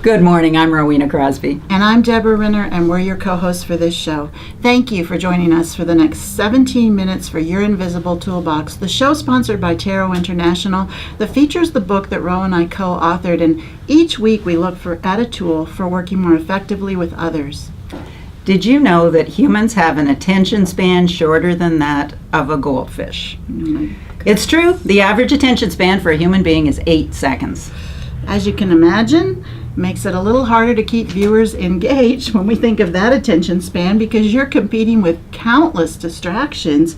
Good morning, I'm Rowena Crosby. And I'm Deborah Renner, and we're your co-hosts for this show. Thank you for joining us for the next 17 minutes for Your Invisible Toolbox, the show sponsored by Tero International that features the book that Ro and I co-authored, and each week we look at a tool for working more effectively with others. Did you know that humans have an attention span shorter than that of a goldfish? It's true. The average attention span for a human being is 8 seconds. As you can imagine, makes it a little harder to keep viewers engaged when we think of that attention span, because you're competing with countless distractions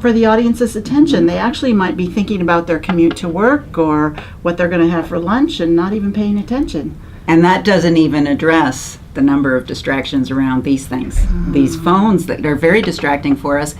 for the audience's attention. They actually might be thinking about their commute to work or what they're going to have for lunch and not even paying attention. And that doesn't even address the number of distractions around these things, these phones that are very distracting for us.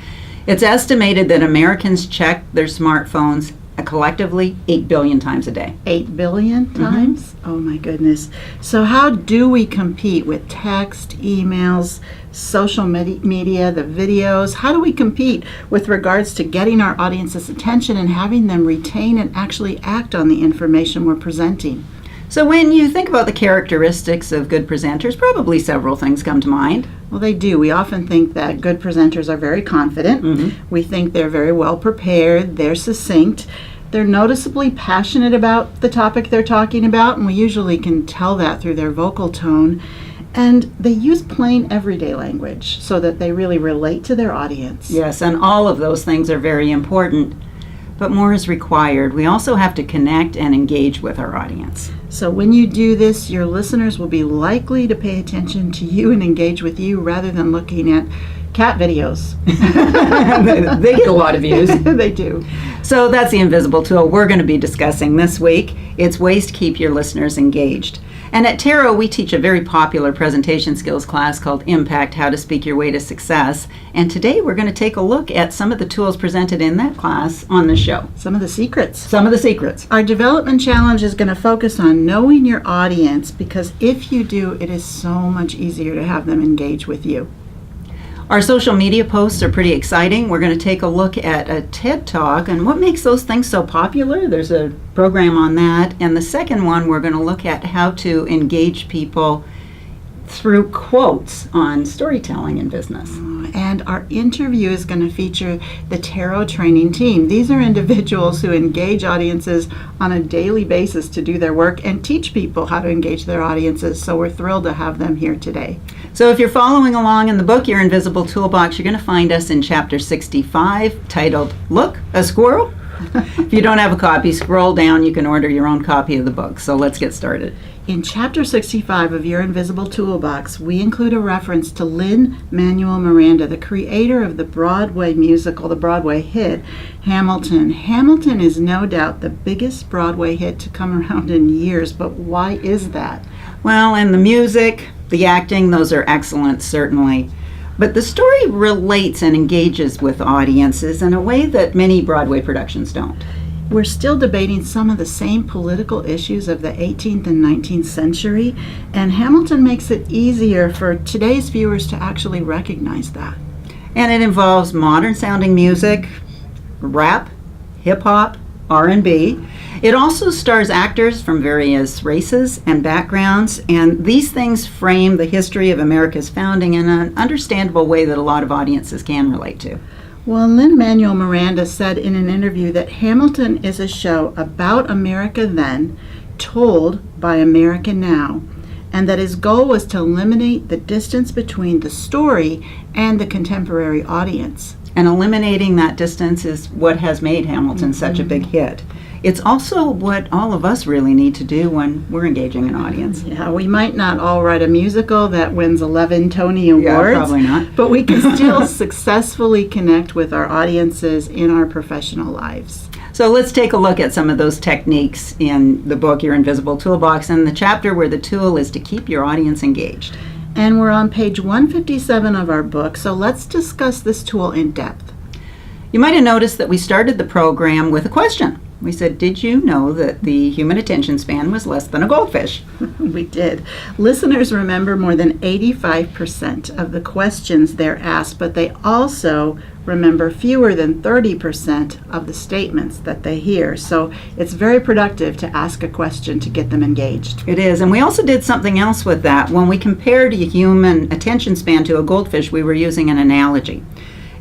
It's estimated that Americans check their smartphones collectively 8 billion times a day. 8 billion times? Oh my goodness. So how do we compete with text, emails, social media, the videos? How do we compete with regards to getting our audience's attention and having them retain and actually act on the information we're presenting? So when you think about the characteristics of good presenters, probably several things come to mind. Well, they do. We often think that good presenters are very confident. We think they're very well prepared, they're succinct, they're noticeably passionate about the topic they're talking about, and we usually can tell that through their vocal tone. And they use plain everyday language so that they really relate to their audience. Yes, and all of those things are very important, but more is required. We also have to connect and engage with our audience. So when you do this, your listeners will be likely to pay attention to you and engage with you rather than looking at cat videos. They get a lot of views. They do. So that's the invisible tool we're going to be discussing this week. It's ways to keep your listeners engaged. And at Tero, we teach a very popular presentation skills class called Impact, How to Speak Your Way to Success. And today we're going to take a look at some of the tools presented in that class on the show. Some of the secrets. Some of the secrets. Our development challenge is going to focus on knowing your audience, because if you do, it is so much easier to have them engage with you. Our social media posts are pretty exciting. We're going to take a look at a TED Talk and what makes those things so popular. There's a program on that. And the second one, we're going to look at how to engage people through quotes on storytelling in business. And our interview is going to feature the Tero training team. These are individuals who engage audiences on a daily basis to do their work and teach people how to engage their audiences. So we're thrilled to have them here today. So if you're following along in the book, Your Invisible Toolbox, you're going to find us in chapter 65, titled, Look, a Squirrel? If you don't have a copy, scroll down. You can order your own copy of the book. So let's get started. In chapter 65 of Your Invisible Toolbox, we include a reference to Lin-Manuel Miranda, the creator of the Broadway musical, the Broadway hit, Hamilton. Hamilton is no doubt the biggest Broadway hit to come around in years, but why is that? Well, and the music, the acting, those are excellent, certainly. But the story relates and engages with audiences in a way that many Broadway productions don't. We're still debating some of the same political issues of the 18th and 19th century, and Hamilton makes it easier for today's viewers to actually recognize that. And it involves modern-sounding music, rap, hip-hop, R&B. It also stars actors from various races and backgrounds, and these things frame the history of America's founding in an understandable way that a lot of audiences can relate to. Well, Lin-Manuel Miranda said in an interview that Hamilton is a show about America then, told by America now, and that his goal was to eliminate the distance between the story and the contemporary audience. And eliminating that distance is what has made Hamilton such a big hit. It's also what all of us really need to do when we're engaging an audience. Yeah, we might not all write a musical that wins 11 Tony Awards. Yeah, probably not. But we can still successfully connect with our audiences in our professional lives. So let's take a look at some of those techniques in the book, Your Invisible Toolbox, and the chapter where the tool is to keep your audience engaged. And we're on page 157 of our book, so let's discuss this tool in depth. You might have noticed that we started the program with a question. We said, did you know that the human attention span was less than a goldfish? We did. Listeners remember more than 85% of the questions they're asked, but they also remember fewer than 30% of the statements that they hear. So it's very productive to ask a question to get them engaged. It is. And we also did something else with that. When we compared a human attention span to a goldfish, we were using an analogy.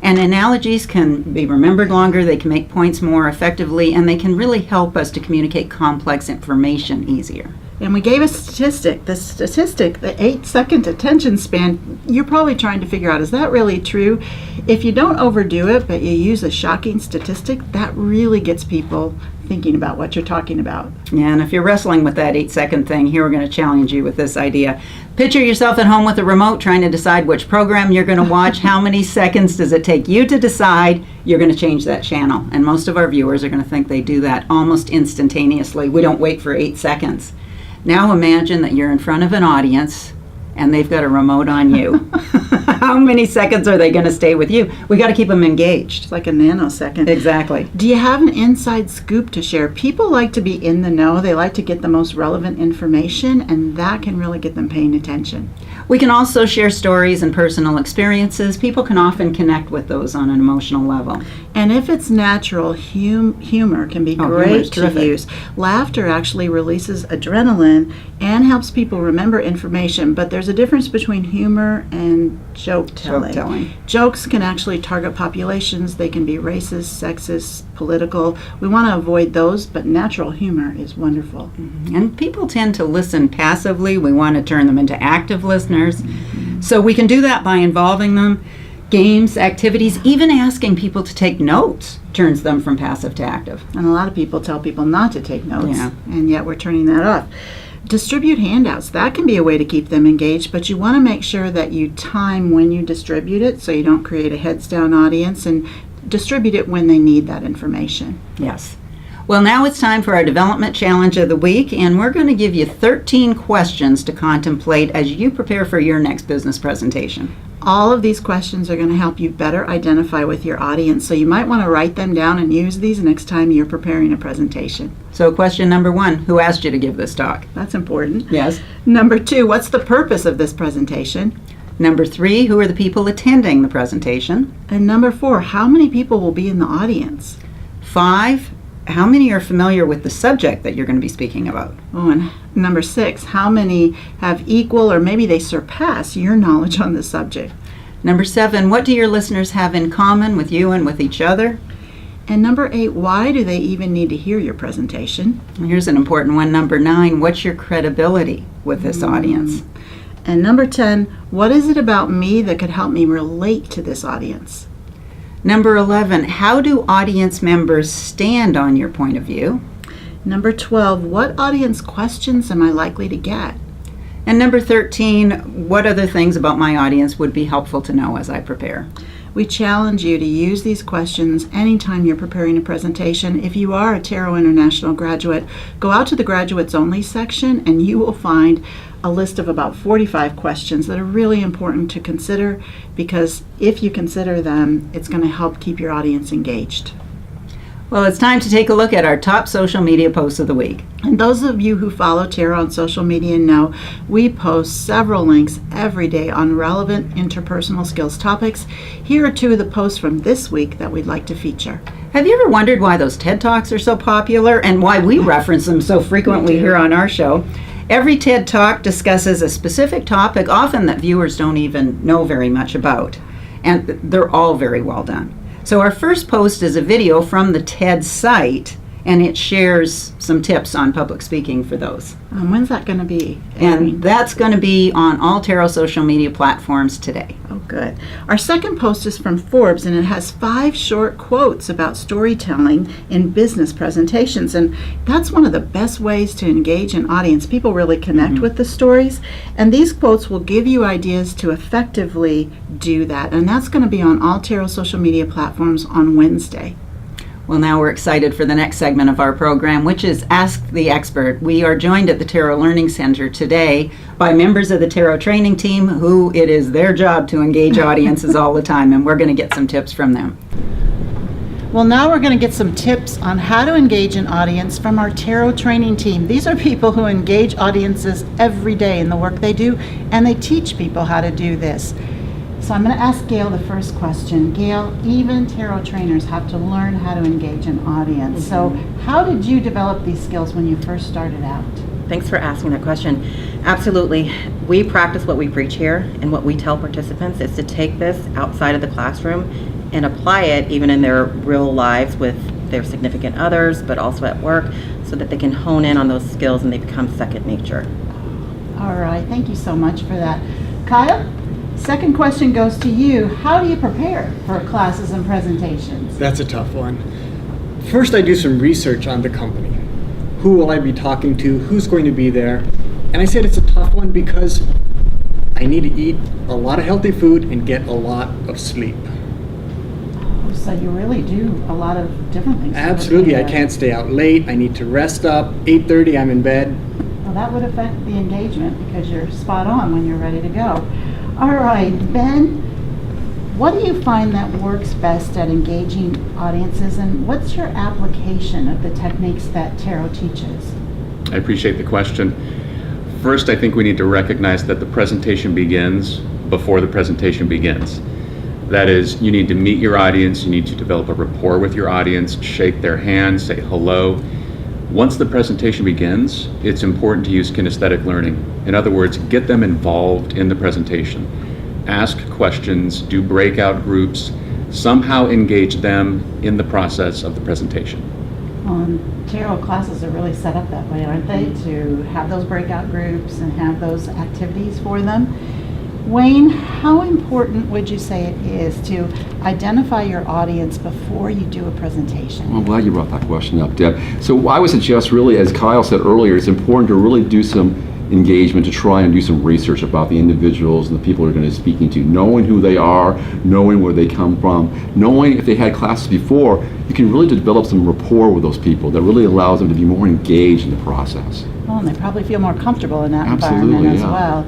And analogies can be remembered longer, they can make points more effectively, and they can really help us to communicate complex information easier. And we gave a statistic. The 8-second attention span, you're probably trying to figure out, is that really true? If you don't overdo it, but you use a shocking statistic, that really gets people thinking about what you're talking about. Yeah, and if you're wrestling with that 8-second thing, here we're going to challenge you with this idea. Picture yourself at home with a remote trying to decide which program you're going to watch. How many seconds does it take you to decide you're going to change that channel? And most of our viewers are going to think they do that almost instantaneously. We don't wait for 8 seconds. Now imagine that you're in front of an audience and they've got a remote on you. How many seconds are they going to stay with you? We got to keep them engaged. It's like a nanosecond. Exactly. Do you have an inside scoop to share? People like to be in the know. They like to get the most relevant information, and that can really get them paying attention. We can also share stories and personal experiences. People can often connect with those on an emotional level. And if it's natural, humor can be great to use. Laughter actually releases adrenaline and helps people remember information, but there's a difference between humor and joke telling. Jokes can actually target populations. They can be racist, sexist, political. We want to avoid those, but natural humor is wonderful. Mm-hmm. And people tend to listen passively. We want to turn them into active listeners. Mm-hmm. So we can do that by involving them. Games, activities, even asking people to take notes turns them from passive to active. And a lot of people tell people not to take notes, yeah. And yet we're turning that off. Distribute handouts. That can be a way to keep them engaged, but you want to make sure that you time when you distribute it so you don't create a heads down audience, and distribute it when they need that information. Yes. Well, now it's time for our development challenge of the week, and we're going to give you 13 questions to contemplate as you prepare for your next business presentation. All of these questions are going to help you better identify with your audience, so you might want to write them down and use these next time you're preparing a presentation. So question number 1, who asked you to give this talk? That's important. Yes. Number 2, what's the purpose of this presentation? Number 3, who are the people attending the presentation? And number 4, how many people will be in the audience? 5, how many are familiar with the subject that you're going to be speaking about? Oh, and number 6, how many have equal or maybe they surpass your knowledge on the subject? Number 7, what do your listeners have in common with you and with each other? And number 8, why do they even need to hear your presentation? Here's an important one. Number 9, what's your credibility with this audience? And number 10, what is it about me that could help me relate to this audience? Number 11, how do audience members stand on your point of view? Number 12, what audience questions am I likely to get? And number 13, what other things about my audience would be helpful to know as I prepare? We challenge you to use these questions anytime you're preparing a presentation. If you are a Tero International graduate, go out to the Graduates Only section and you will find a list of about 45 questions that are really important to consider, because if you consider them, it's going to help keep your audience engaged. Well, it's time to take a look at our top social media posts of the week. And those of you who follow Tero on social media know we post several links every day on relevant interpersonal skills topics. Here are 2 of the posts from this week that we'd like to feature. Have you ever wondered why those TED Talks are so popular and why we reference them so frequently here on our show? Every TED Talk discusses a specific topic, often that viewers don't even know very much about, and they're all very well done. So our first post is a video from the TED site, and it shares some tips on public speaking for those. When's that going to be? And that's going to be on all Tero social media platforms today. Oh, good. Our second post is from Forbes, and it has 5 short quotes about storytelling in business presentations. And that's one of the best ways to engage an audience. People really connect with the stories. And these quotes will give you ideas to effectively do that. And that's going to be on all Tero social media platforms on Wednesday. Well, now we're excited for the next segment of our program, which is Ask the Expert. We are joined at the Tero Learning Center today by members of the Tero training team, who it is their job to engage audiences all the time, and we're going to get some tips from them. Well, now we're going to get some tips on how to engage an audience from our Tero training team. These are people who engage audiences every day in the work they do, and they teach people how to do this. So I'm going to ask Gail the first question. Gail, even Tero trainers have to learn how to engage an audience. So how did you develop these skills when you first started out? Thanks for asking that question. Absolutely. We practice what we preach here, and what we tell participants is to take this outside of the classroom and apply it even in their real lives with their significant others, but also at work, so that they can hone in on those skills and they become second nature. All right, thank you so much for that. Kyle, second question goes to you. How do you prepare for classes and presentations? That's a tough one. First, I do some research on the company. Who will I be talking to? Who's going to be there? And I said it's a tough one because I need to eat a lot of healthy food and get a lot of sleep. So you really do a lot of different things. Absolutely. I can't stay out late. I need to rest up. 8:30, I'm in bed. Well, that would affect the engagement because you're spot on when you're ready to go. All right, Ben, what do you find that works best at engaging audiences, and what's your application of the techniques that Tero teaches? I appreciate the question. First, I think we need to recognize that the presentation begins before the presentation begins. That is, you need to meet your audience, you need to develop a rapport with your audience, shake their hand, say hello. Once the presentation begins, it's important to use kinesthetic learning. In other words, get them involved in the presentation. Ask questions, do breakout groups, somehow engage them in the process of the presentation. Tero classes are really set up that way, aren't they? To have those breakout groups and have those activities for them. Wayne, how important would you say it is to identify your audience before you do a presentation? Well, I'm glad you brought that question up, Deb. So I would suggest really, as Kyle said earlier, it's important to really do some engagement, to try and do some research about the individuals and the people you're going to be speaking to, knowing who they are, knowing where they come from, knowing if they had classes before, you can really develop some rapport with those people that really allows them to be more engaged in the process. Well, and they probably feel more comfortable in that Absolutely, environment as yeah. well.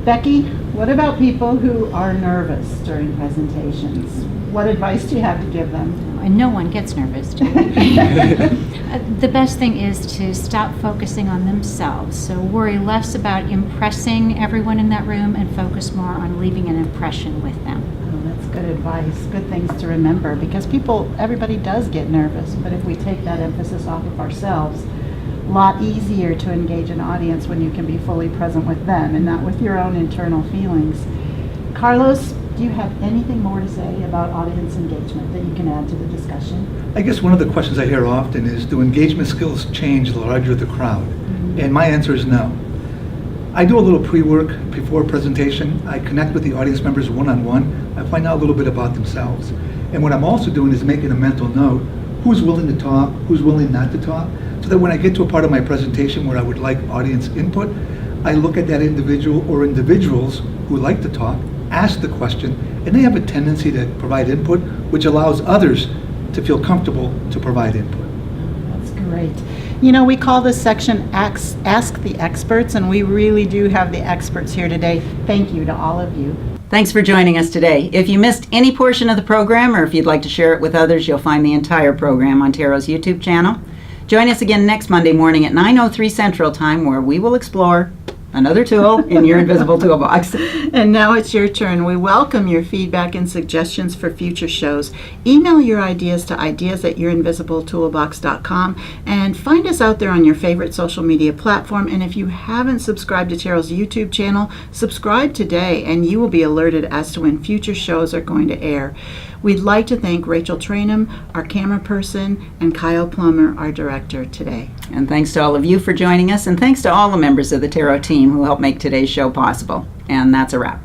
Becky, what about people who are nervous during presentations? What advice do you have to give them? And no one gets nervous. The best thing is to stop focusing on themselves. So worry less about impressing everyone in that room and focus more on leaving an impression with them. Oh, that's good advice. Good things to remember, because everybody does get nervous, but if we take that emphasis off of ourselves, a lot easier to engage an audience when you can be fully present with them and not with your own internal feelings. Carlos, do you have anything more to say about audience engagement that you can add to the discussion? I guess one of the questions I hear often is, do engagement skills change the larger the crowd? Mm-hmm. And my answer is no. I do a little pre-work before presentation. I connect with the audience members one-on-one. I find out a little bit about themselves. And what I'm also doing is making a mental note, who's willing to talk, who's willing not to talk, so that when I get to a part of my presentation where I would like audience input, I look at that individual or individuals who like to talk, ask the question, and they have a tendency to provide input, which allows others to feel comfortable to provide input. That's great. You know, we call this section Ask the Experts, and we really do have the experts here today. Thank you to all of you. Thanks for joining us today. If you missed any portion of the program, or if you'd like to share it with others, you'll find the entire program on Tero's YouTube channel. Join us again next Monday morning at 9:03 Central Time, where we will explore another tool in your Invisible Toolbox. And now it's your turn. We welcome your feedback and suggestions for future shows. Email your ideas to ideas@yourinvisibletooolbox.com, and find us out there on your favorite social media platform. And if you haven't subscribed to Tero's YouTube channel, subscribe today and you will be alerted as to when future shows are going to air. We'd like to thank Rachel Trainum, our camera person, and Kyle Plummer, our director today. And thanks to all of you for joining us, and thanks to all the members of the Tero team who helped make today's show possible. And that's a wrap.